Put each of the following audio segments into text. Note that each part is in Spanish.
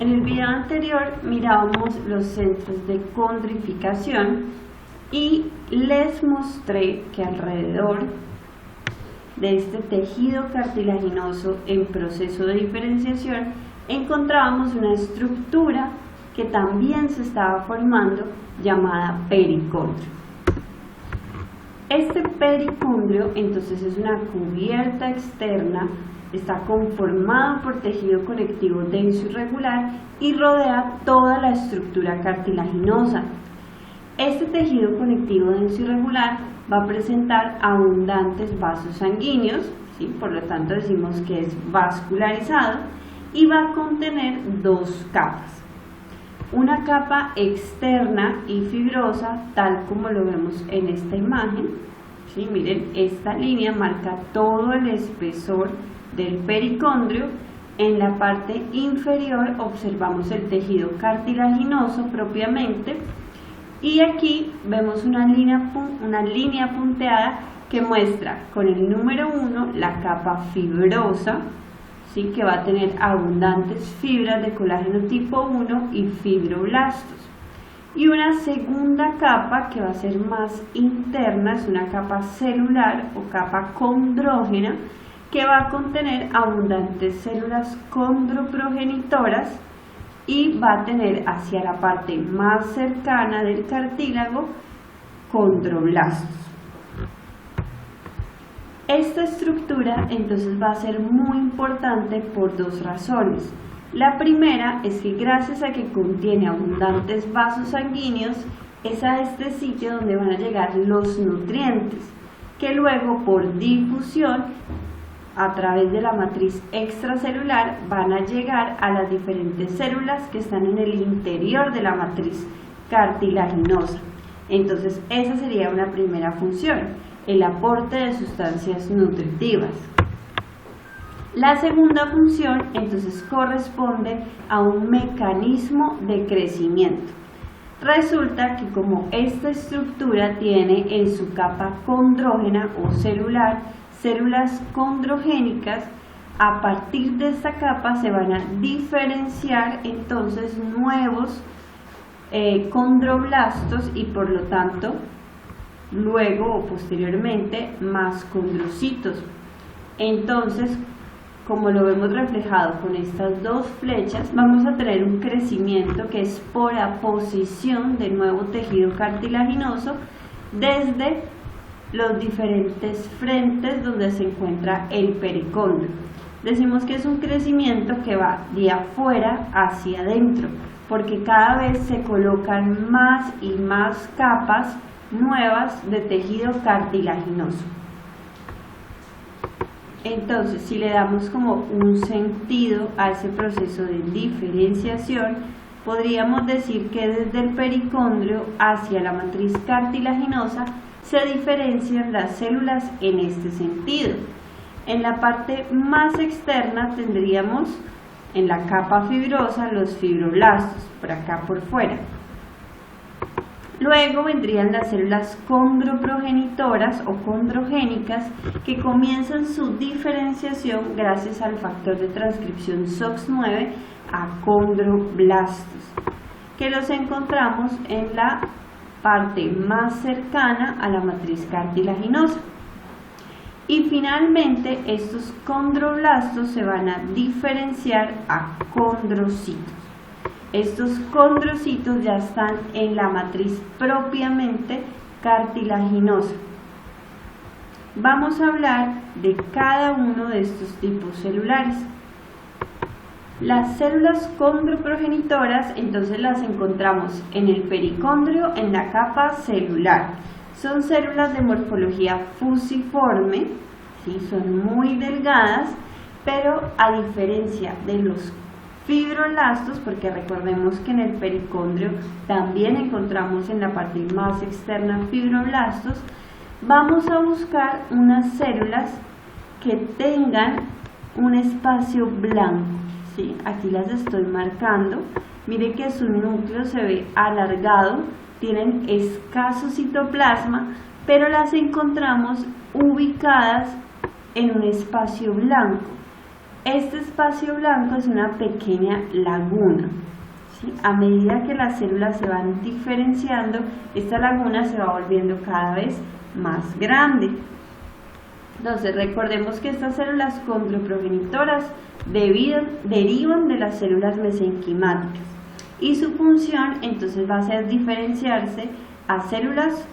En el video anterior mirábamos los centros de condrificación y les mostré que alrededor de este tejido cartilaginoso en proceso de diferenciación encontrábamos una estructura que también se estaba formando llamada pericondrio. Este pericondrio entonces es una cubierta externa, está conformado por tejido conectivo denso y regular y rodea toda la estructura cartilaginosa. Este tejido conectivo denso y regular va a presentar abundantes vasos sanguíneos, ¿sí? Por lo tanto decimos que es vascularizado y va a contener dos capas. Una capa externa y fibrosa, tal como lo vemos en esta imagen, ¿sí? Miren, esta línea marca todo el espesor del pericondrio. En la parte inferior observamos el tejido cartilaginoso propiamente y aquí vemos una línea punteada que muestra con el número 1 la capa fibrosa, ¿sí? Que va a tener abundantes fibras de colágeno tipo 1 y fibroblastos, y una segunda capa que va a ser más interna, es una capa celular o capa condrógena, que va a contener abundantes células condroprogenitoras y va a tener hacia la parte más cercana del cartílago condroblastos. Esta estructura entonces va a ser muy importante por dos razones. La primera es que gracias a que contiene abundantes vasos sanguíneos, es a este sitio donde van a llegar los nutrientes, que luego por difusión a través de la matriz extracelular van a llegar a las diferentes células que están en el interior de la matriz cartilaginosa. Entonces esa sería una primera función, el aporte de sustancias nutritivas. La segunda función entonces corresponde a un mecanismo de crecimiento. Resulta que como esta estructura tiene en su capa condrógena o celular células condrogénicas, a partir de esta capa se van a diferenciar entonces nuevos condroblastos y por lo tanto luego o posteriormente más condrocitos. Entonces, como lo vemos reflejado con estas dos flechas, vamos a tener un crecimiento que es por aposición de nuevo tejido cartilaginoso desde los diferentes frentes donde se encuentra el pericondrio. Decimos que es un crecimiento que va de afuera hacia adentro, porque cada vez se colocan más y más capas nuevas de tejido cartilaginoso. Entonces, si le damos como un sentido a ese proceso de diferenciación, podríamos decir que desde el pericondrio hacia la matriz cartilaginosa se diferencian las células en este sentido. En la parte más externa tendríamos en la capa fibrosa los fibroblastos, por acá por fuera. Luego vendrían las células condroprogenitoras o condrogénicas que comienzan su diferenciación gracias al factor de transcripción SOX9 a condroblastos, que los encontramos en la parte más cercana a la matriz cartilaginosa. Y finalmente estos condroblastos se van a diferenciar a condrocitos. Estos condrocitos ya están en la matriz propiamente cartilaginosa. Vamos a hablar de cada uno de estos tipos celulares. Las células condroprogenitoras entonces las encontramos en el pericondrio en la capa celular. Son células de morfología fusiforme, ¿sí? Son muy delgadas, pero a diferencia de los fibroblastos, porque recordemos que en el pericondrio también encontramos en la parte más externa fibroblastos, vamos a buscar unas células que tengan un espacio blanco, ¿sí? Aquí las estoy marcando. Mire que su núcleo se ve alargado, tienen escaso citoplasma, pero las encontramos ubicadas en un espacio blanco. Este espacio blanco es una pequeña laguna, ¿sí? A medida que las células se van diferenciando, esta laguna se va volviendo cada vez más grande. Entonces recordemos que estas células condroprogenitoras derivan de las células mesenquimáticas y su función entonces va a ser diferenciarse a células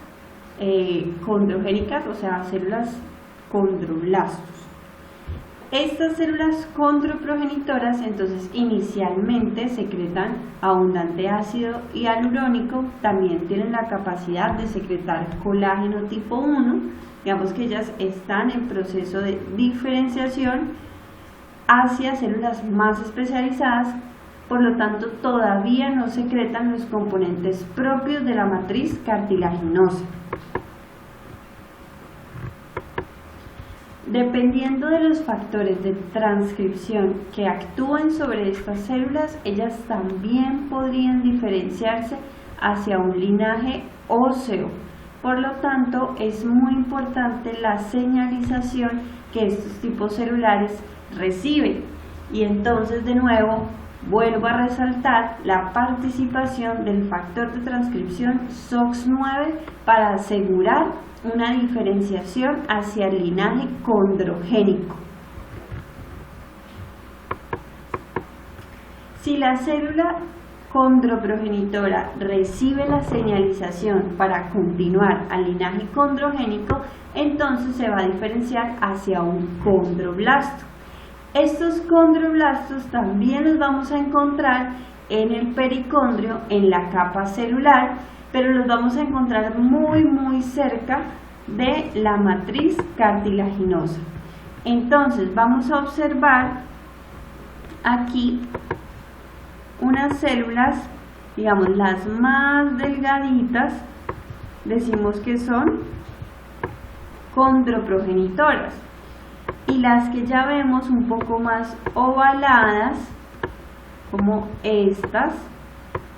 condrogénicas, o sea, a células condroblastos. Estas células condroprogenitoras entonces inicialmente secretan abundante ácido hialurónico, también tienen la capacidad de secretar colágeno tipo 1, digamos que ellas están en proceso de diferenciación hacia células más especializadas, por lo tanto todavía no secretan los componentes propios de la matriz cartilaginosa. Dependiendo de los factores de transcripción que actúen sobre estas células, ellas también podrían diferenciarse hacia un linaje óseo. Por lo tanto, es muy importante la señalización que estos tipos celulares reciben. Y entonces, de nuevo, vuelvo a resaltar la participación del factor de transcripción SOX9 para asegurar una diferenciación hacia el linaje condrogénico. Si la célula condroprogenitora recibe la señalización para continuar al linaje condrogénico, entonces se va a diferenciar hacia un condroblasto. Estos condroblastos también los vamos a encontrar en el pericondrio, en la capa celular, pero los vamos a encontrar muy cerca de la matriz cartilaginosa. Entonces vamos a observar aquí unas células, digamos las más delgaditas, decimos que son condroprogenitoras, y las que ya vemos un poco más ovaladas, como estas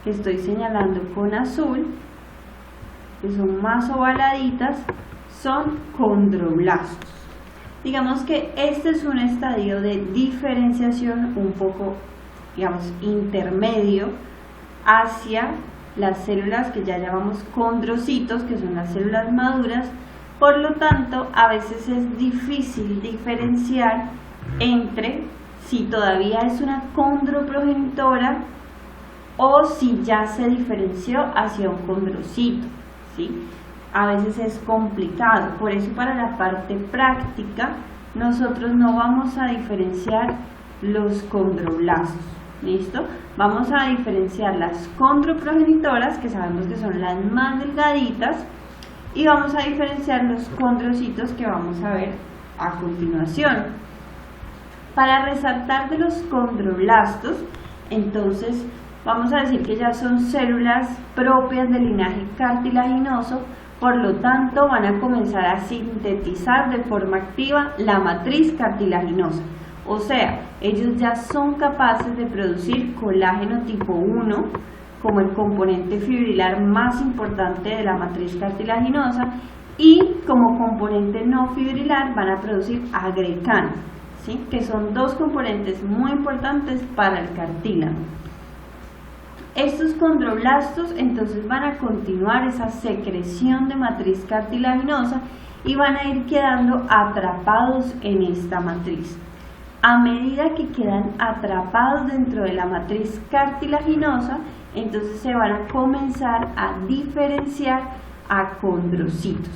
que estoy señalando con azul, que son más ovaladitas, son condroblastos. Digamos que este es un estadio de diferenciación un poco, digamos, intermedio hacia las células que ya llamamos condrocitos, que son las células maduras. Por lo tanto, a veces es difícil diferenciar entre si todavía es una condroprogenitora o si ya se diferenció hacia un condrocito, ¿sí? A veces es complicado, por eso para la parte práctica nosotros no vamos a diferenciar los condroblastos, ¿listo? Vamos a diferenciar las condroprogenitoras, que sabemos que son las más delgaditas, y vamos a diferenciar los condrocitos, que vamos a ver a continuación. Para resaltar de los condroblastos, entonces vamos a decir que ya son células propias del linaje cartilaginoso, por lo tanto van a comenzar a sintetizar de forma activa la matriz cartilaginosa. O sea, ellos ya son capaces de producir colágeno tipo 1 como el componente fibrilar más importante de la matriz cartilaginosa, y como componente no fibrilar van a producir agrecano, ¿sí? Que son dos componentes muy importantes para el cartílago. Estos condroblastos entonces van a continuar esa secreción de matriz cartilaginosa y van a ir quedando atrapados en esta matriz. A medida que quedan atrapados dentro de la matriz cartilaginosa, entonces se van a comenzar a diferenciar a condrocitos.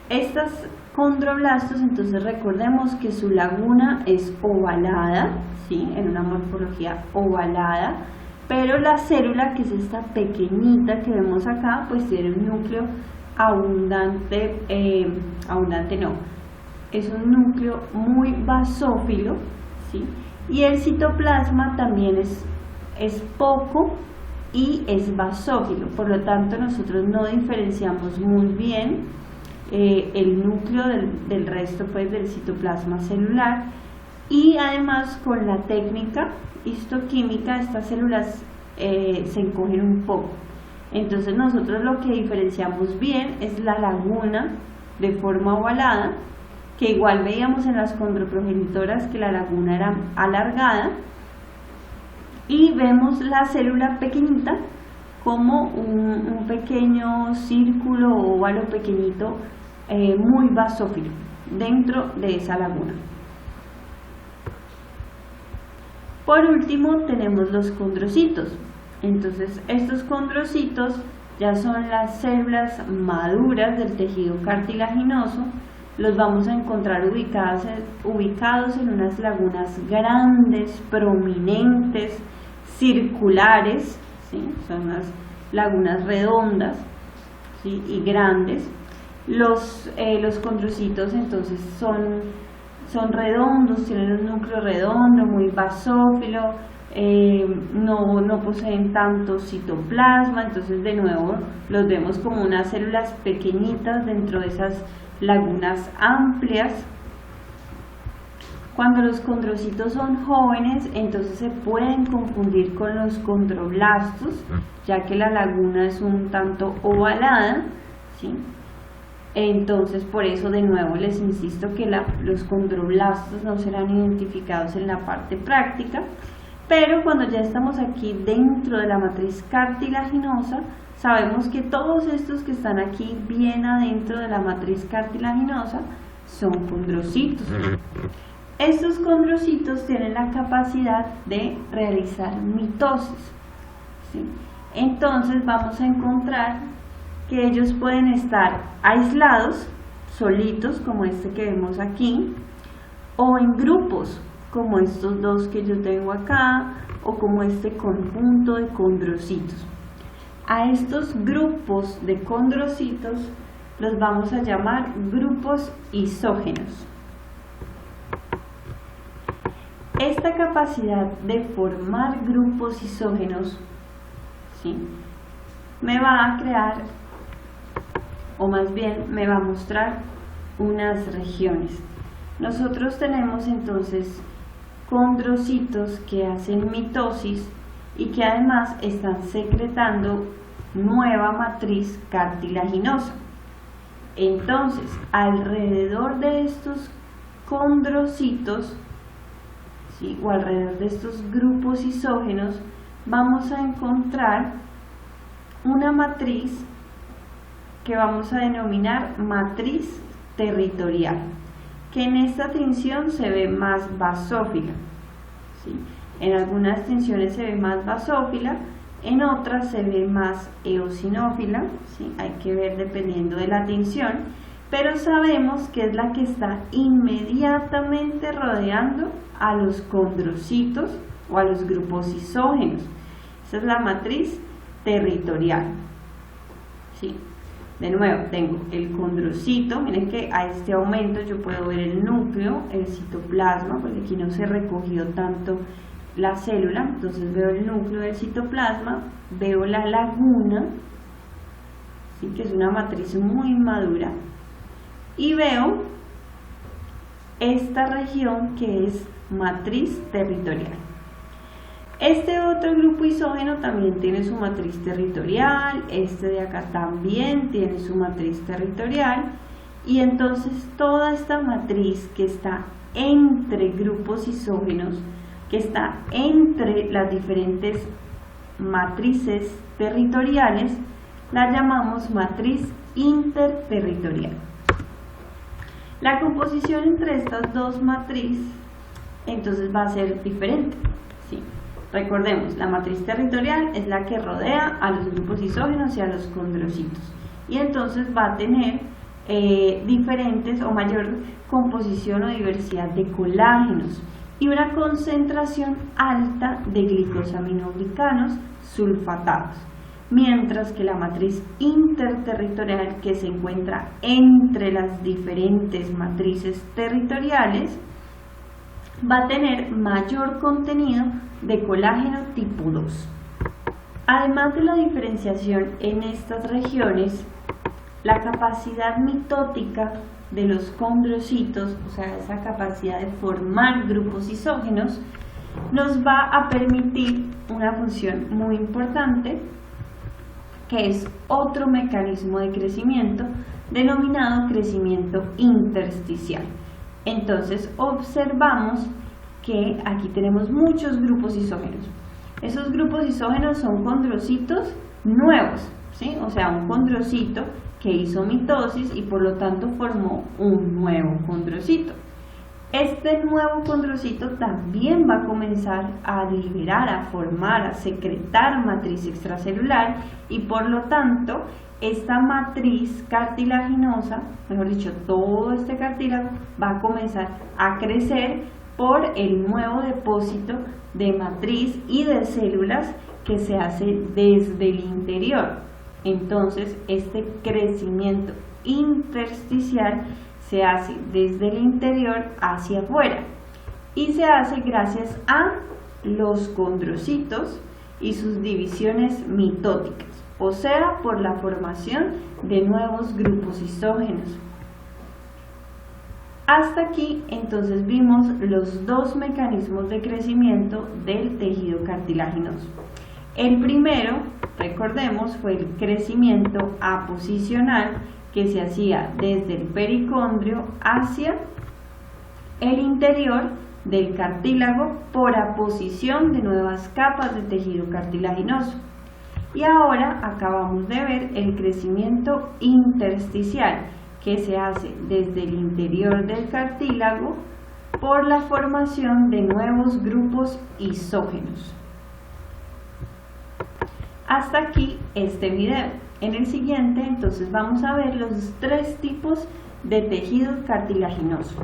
Estos condroblastos, entonces recordemos que su laguna es ovalada, ¿sí? En una morfología ovalada, pero la célula, que es esta pequeñita que vemos acá, pues tiene un núcleo abundante, es un núcleo muy basófilo, ¿sí? Y el citoplasma también es poco y es basófilo, por lo tanto nosotros no diferenciamos muy bien el núcleo del resto, pues, del citoplasma celular. Y además, con la técnica histoquímica, estas células se encogen un poco. Entonces nosotros lo que diferenciamos bien es la laguna de forma ovalada, que igual veíamos en las condroprogenitoras que la laguna era alargada, y vemos la célula pequeñita como un pequeño círculo o óvalo pequeñito, muy basófilo dentro de esa laguna. Por último tenemos los condrocitos. Entonces estos condrocitos ya son las células maduras del tejido cartilaginoso. Los vamos a encontrar ubicados en unas lagunas grandes, prominentes, circulares, ¿sí? Son unas lagunas redondas, ¿sí? Y grandes. Los condrocitos entonces son redondos, tienen un núcleo redondo, muy basófilo, no poseen tanto citoplasma. Entonces de nuevo los vemos como unas células pequeñitas dentro de esas lagunas amplias. Cuando los condrocitos son jóvenes, entonces se pueden confundir con los condroblastos, ya que la laguna es un tanto ovalada, ¿sí? Entonces por eso de nuevo les insisto que los condroblastos no serán identificados en la parte práctica, pero cuando ya estamos aquí dentro de la matriz cartilaginosa, sabemos que todos estos que están aquí bien adentro de la matriz cartilaginosa son condrocitos. Estos condrocitos tienen la capacidad de realizar mitosis, ¿sí? Entonces vamos a encontrar que ellos pueden estar aislados, solitos, como este que vemos aquí, o en grupos, como estos dos que yo tengo acá, o como este conjunto de condrocitos. A estos grupos de condrocitos los vamos a llamar grupos isógenos. Esta capacidad de formar grupos isógenos, ¿sí?, me va a crear, o más bien me va a mostrar unas regiones. Nosotros tenemos entonces condrocitos que hacen mitosis y que además están secretando nueva matriz cartilaginosa. Entonces, alrededor de estos condrocitos, ¿sí?, o alrededor de estos grupos isógenos, vamos a encontrar una matriz que vamos a denominar matriz territorial, que en esta tinción se ve más basófila, ¿sí? En algunas tinciones se ve más basófila, en otras se ve más eosinófila, ¿sí? Hay que ver dependiendo de la tinción, pero sabemos que es la que está inmediatamente rodeando a los condrocitos o a los grupos isógenos. Esa es la matriz territorial, ¿sí? De nuevo tengo el condrocito. Miren que a este aumento yo puedo ver el núcleo, el citoplasma, porque aquí no se recogió tanto la célula. Entonces veo el núcleo del citoplasma, veo la laguna, ¿sí?, que es una matriz muy madura, y veo esta región que es matriz territorial. Este otro grupo isógeno también tiene su matriz territorial, este de acá también tiene su matriz territorial, y entonces toda esta matriz que está entre grupos isógenos, que está entre las diferentes matrices territoriales, la llamamos matriz interterritorial. La composición entre estas dos matrices entonces va a ser diferente, ¿sí? Recordemos, la matriz territorial es la que rodea a los grupos isógenos y a los condrocitos, y entonces va a tener diferentes o mayor composición o diversidad de colágenos y una concentración alta de glicosaminoglicanos sulfatados, mientras que la matriz interterritorial, que se encuentra entre las diferentes matrices territoriales, va a tener mayor contenido de colágeno tipo 2. Además de la diferenciación en estas regiones, la capacidad mitótica de los condrocitos, o sea, esa capacidad de formar grupos isógenos, nos va a permitir una función muy importante, que es otro mecanismo de crecimiento denominado crecimiento intersticial. Entonces observamos que aquí tenemos muchos grupos isógenos. Esos grupos isógenos son condrocitos nuevos, ¿sí? O sea, un condrocito que hizo mitosis y por lo tanto formó un nuevo condrocito. Este nuevo condrocito también va a comenzar a liberar, a formar, a secretar matriz extracelular y por lo tanto esta matriz cartilaginosa, mejor dicho, todo este cartílago va a comenzar a crecer por el nuevo depósito de matriz y de células que se hace desde el interior. Entonces, este crecimiento intersticial se hace desde el interior hacia afuera y se hace gracias a los condrocitos y sus divisiones mitóticas, o sea, por la formación de nuevos grupos isógenos. Hasta aquí entonces vimos los dos mecanismos de crecimiento del tejido cartilaginoso. El primero, recordemos, fue el crecimiento aposicional que se hacía desde el pericondrio hacia el interior del cartílago por aposición de nuevas capas de tejido cartilaginoso. Y ahora acabamos de ver el crecimiento intersticial que se hace desde el interior del cartílago por la formación de nuevos grupos isógenos. Hasta aquí este video. En el siguiente entonces vamos a ver los tres tipos de tejido cartilaginoso.